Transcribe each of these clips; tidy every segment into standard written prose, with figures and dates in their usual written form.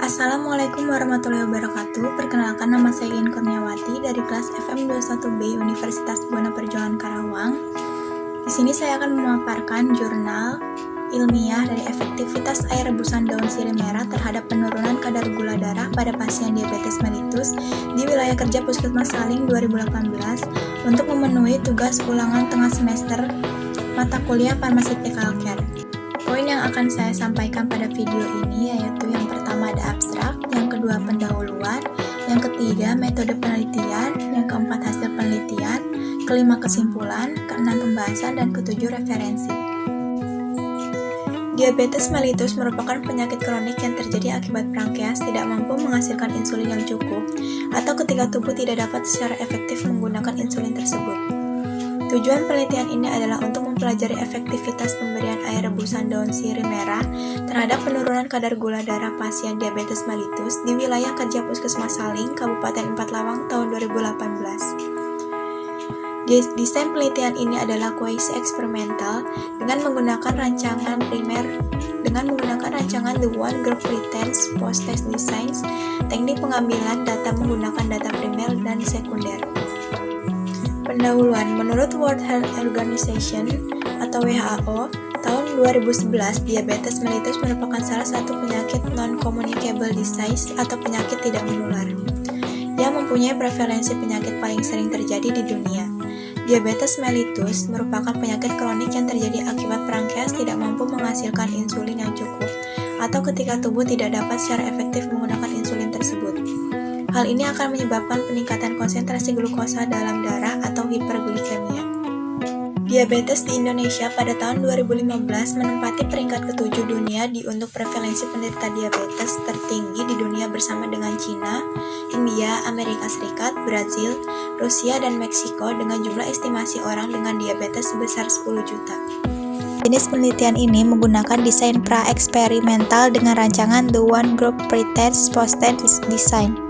Assalamualaikum warahmatullahi wabarakatuh. Perkenalkan, nama saya Iin Kurniawati dari kelas FM21B Universitas Buana Perjuangan Karawang. Di sini saya akan memaparkan jurnal ilmiah dari efektivitas air rebusan daun sirih merah terhadap penurunan kadar gula darah pada pasien diabetes mellitus di wilayah kerja Puskesmas Saling 2018 untuk memenuhi tugas ulangan tengah semester mata kuliah Pharmaceutical Care. Poin yang akan saya sampaikan pada video ini yaitu yang pertama ada abstrak, yang kedua pendahuluan, yang ketiga metode penelitian, yang keempat hasil penelitian, kelima kesimpulan, keenam pembahasan, dan ketujuh referensi. Diabetes mellitus merupakan penyakit kronik yang terjadi akibat pankreas tidak mampu menghasilkan insulin yang cukup atau ketika tubuh tidak dapat secara efektif menggunakan insulin tersebut. Tujuan penelitian ini adalah untuk mempelajari efektivitas pemberian air rebusan daun sirih merah terhadap penurunan kadar gula darah pasien diabetes mellitus di wilayah kerja Puskesmas Saling, Kabupaten Empat Lawang tahun 2018. Desain penelitian ini adalah kuasi eksperimental dengan menggunakan rancangan The One Group Pretest Post-Test Designs, teknik pengambilan data menggunakan data primer dan sekunder. Pendahuluan, menurut World Health Organization atau WHO, tahun 2011 diabetes mellitus merupakan salah satu penyakit non-communicable disease atau penyakit tidak menular yang mempunyai prevalensi penyakit paling sering terjadi di dunia. Diabetes mellitus merupakan penyakit kronik yang terjadi akibat pankreas tidak mampu menghasilkan insulin yang cukup atau ketika tubuh tidak dapat secara efektif menggunakan insulin tersebut. Hal ini akan menyebabkan peningkatan konsentrasi glukosa dalam darah atau hiperglikemia. Diabetes di Indonesia pada tahun 2015 menempati peringkat ke-7 dunia untuk prevalensi penderita diabetes tertinggi di dunia bersama dengan China, India, Amerika Serikat, Brazil, Rusia, dan Meksiko dengan jumlah estimasi orang dengan diabetes sebesar 10 juta. Jenis penelitian ini menggunakan desain pra-eksperimental dengan rancangan The One Group Pretest Post-Test Design.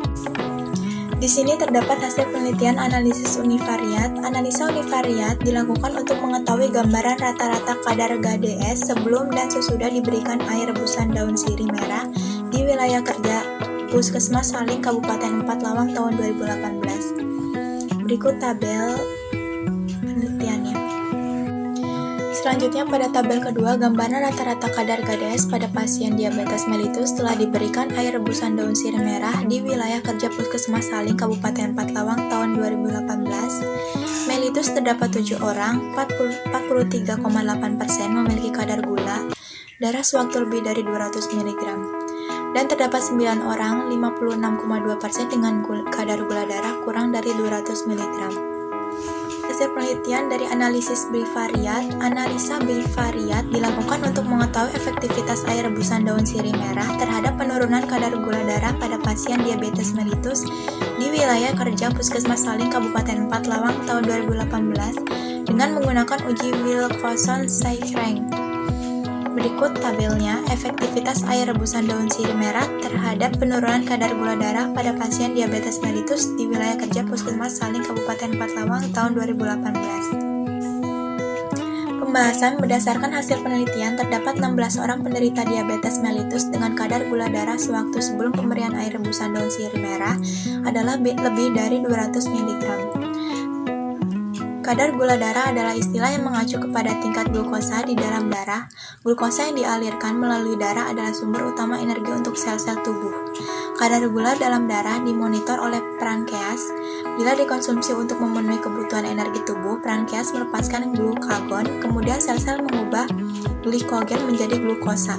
Di sini terdapat hasil penelitian analisis univariat. Analisa univariat dilakukan untuk mengetahui gambaran rata-rata kadar GDS sebelum dan sesudah diberikan air rebusan daun sirih merah di wilayah kerja Puskesmas Saling Kabupaten Empat Lawang tahun 2018. Berikut tabel penelitiannya. Selanjutnya pada tabel kedua, gambaran rata-rata kadar GDS pada pasien diabetes mellitus setelah diberikan air rebusan daun sirih merah di wilayah kerja Puskesmas Saling Kabupaten Empat Lawang tahun 2018. Mellitus terdapat 7 orang, 43,8% memiliki kadar gula darah sewaktu lebih dari 200 mg. Dan terdapat 9 orang, 56,2% dengan kadar gula darah kurang dari 200 mg. Hasil penelitian dari analisis bivariat. Analisa bivariat dilakukan untuk mengetahui efektivitas air rebusan daun sirih merah terhadap penurunan kadar gula darah pada pasien diabetes mellitus di wilayah kerja Puskesmas Saling Kabupaten Empat Lawang tahun 2018 dengan menggunakan uji Wilcoxon-Seyfried. Berikut tabelnya, efektivitas air rebusan daun sirih merah terhadap penurunan kadar gula darah pada pasien diabetes mellitus di wilayah kerja Puskesmas Saling Kabupaten Empat Lawang tahun 2018. Pembahasan berdasarkan hasil penelitian terdapat 16 orang penderita diabetes mellitus dengan kadar gula darah sewaktu sebelum pemberian air rebusan daun sirih merah adalah lebih dari 200 mg. Kadar gula darah adalah istilah yang mengacu kepada tingkat glukosa di dalam darah. Glukosa yang dialirkan melalui darah adalah sumber utama energi untuk sel-sel tubuh. Kadar gula dalam darah dimonitor oleh pankreas. Bila dikonsumsi untuk memenuhi kebutuhan energi tubuh, pankreas melepaskan glukagon, kemudian sel-sel mengubah glikogen menjadi glukosa.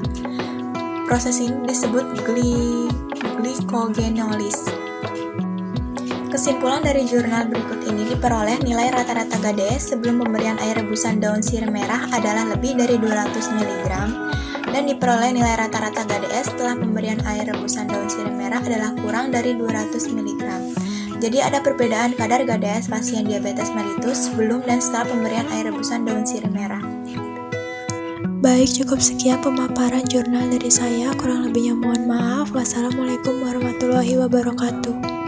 Proses ini disebut glikogenolis. Kesimpulan dari jurnal berikut ini diperoleh nilai rata-rata GDS sebelum pemberian air rebusan daun sirih merah adalah lebih dari 200 mg dan diperoleh nilai rata-rata GDS setelah pemberian air rebusan daun sirih merah adalah kurang dari 200 mg. Jadi ada perbedaan kadar GDS pasien diabetes mellitus sebelum dan setelah pemberian air rebusan daun sirih merah. Baik, cukup sekian pemaparan jurnal dari saya. Kurang lebihnya mohon maaf. Wassalamualaikum warahmatullahi wabarakatuh.